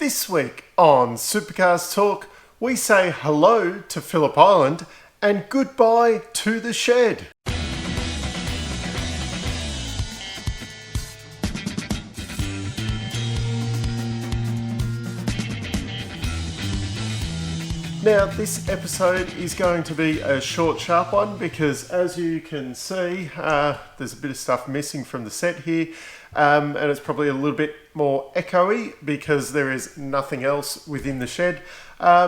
This week on Supercars Talk, we say hello to Phillip Island and goodbye to the shed. Now, this episode is going to be a short, sharp one because, as you can see, there's a bit of stuff missing from the set here, and it's probably a little bit more echoey because there is nothing else within the shed,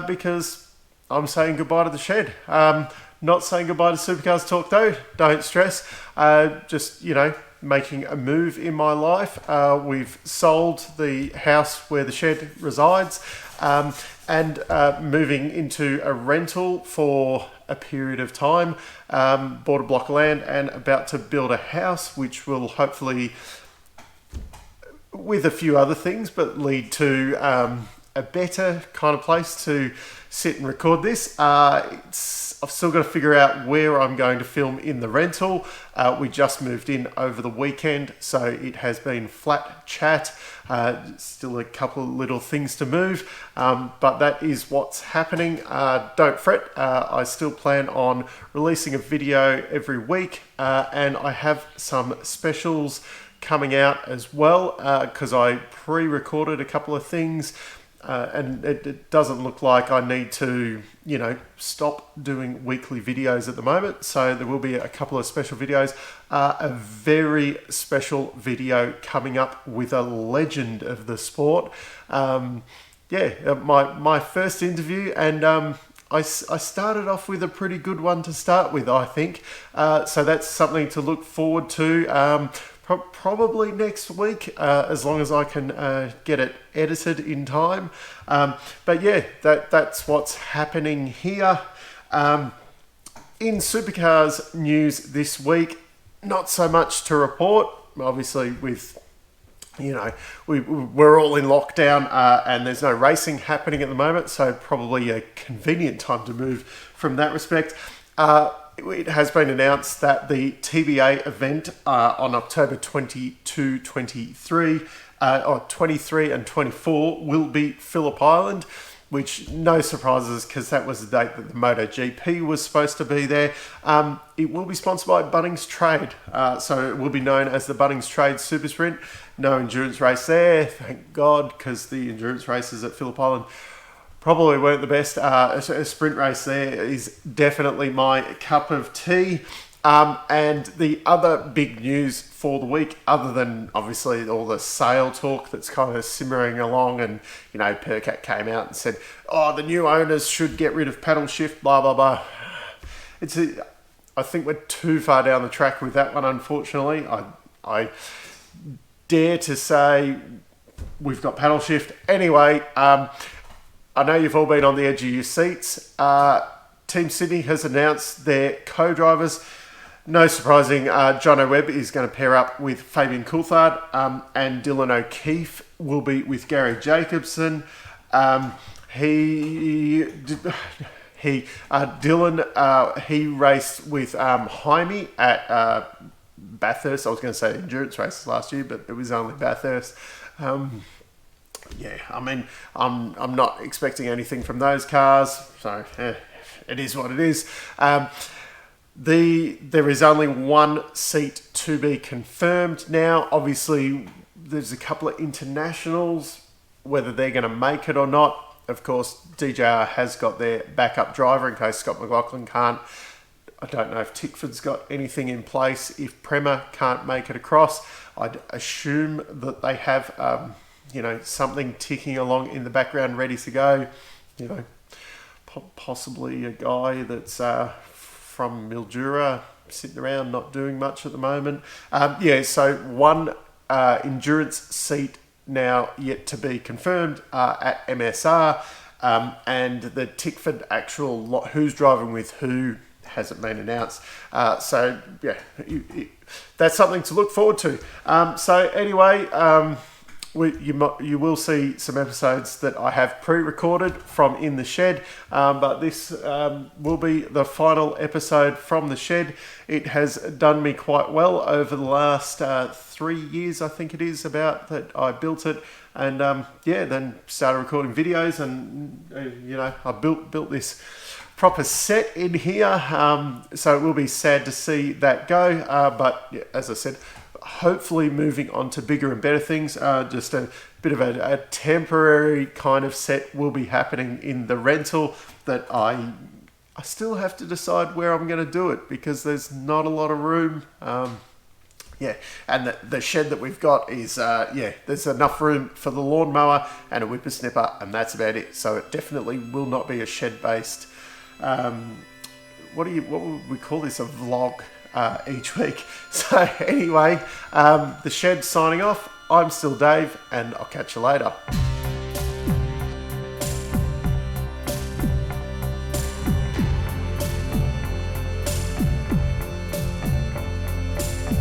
because I'm saying goodbye to the shed. Not saying goodbye to Supercars Talk though, don't stress. Just, making a move in my life. We've sold the house where the shed resides, and moving into a rental for a period of time. Bought a block of land and about to build a house, which will hopefully, with a few other things, but lead to a better kind of place to sit and record this. I've still got to figure out where I'm going to film in the rental. We just moved in over the weekend, so it has been flat chat. Still a couple of little things to move, but that is what's happening. Don't fret, I still plan on releasing a video every week, and I have some specials coming out as well, because I pre-recorded a couple of things. And it doesn't look like I need to, stop doing weekly videos at the moment. So there will be a couple of special videos. A very special video coming up with a legend of the sport. My first interview, and I started off with a pretty good one to start with, I think. So that's something to look forward to. Probably next week, as long as I can get it edited in time. But yeah, that's what's happening here. In Supercars news this week, not so much to report. Obviously, with we're all in lockdown, and there's no racing happening at the moment, so probably a convenient time to move from that respect. It has been announced that the TBA event on October 22, 23, or 23 and 24 will be Phillip Island, which no surprises because that was the date that the MotoGP was supposed to be there. It will be sponsored by Bunnings Trade, so it will be known as the Bunnings Trade Super Sprint. No endurance race there, thank God, because the endurance races at Phillip Island probably weren't the best. A sprint race there is definitely my cup of tea. And the other big news for the week, other than obviously all the sale talk that's kind of simmering along, and Percat came out and said, the new owners should get rid of paddle shift, blah blah blah. I think we're too far down the track with that one, unfortunately. I dare to say we've got paddle shift anyway. I know you've all been on the edge of your seats. Team Sydney has announced their co-drivers. No surprising, Jono Webb is going to pair up with Fabian Coulthard, and Dylan O'Keefe will be with Gary Jacobson. He raced with Jaime at Bathurst. I was going to say endurance races last year, but it was only Bathurst. I'm not expecting anything from those cars, so it is what it is. There is only one seat to be confirmed now. Obviously, there's a couple of internationals, whether they're going to make it or not. Of course, DJR has got their backup driver in case Scott McLaughlin can't. I don't know if Tickford's got anything in place if Prema can't make it across. I'd assume that they have something ticking along in the background ready to go. Possibly a guy that's from Mildura sitting around not doing much at the moment. So one endurance seat now yet to be confirmed at MSR, and the Tickford actual who's driving with who hasn't been announced. That's something to look forward to. you will see some episodes that I have pre-recorded from in the shed, but this will be the final episode from the shed. It has done me quite well over the last 3 years, I think it is, about that I built it, and then started recording videos, and I built this proper set in here, so it will be sad to see that go, but yeah, as I said, hopefully moving on to bigger and better things. Just a bit of a temporary kind of set will be happening in the rental that I still have to decide where I'm going to do it, because there's not a lot of room. And the shed that we've got is, there's enough room for the lawnmower and a whippersnipper, and that's about it. So it definitely will not be a shed-based, what would we call this, a vlog each week. So anyway, the shed signing off. I'm still Dave, and I'll catch you later.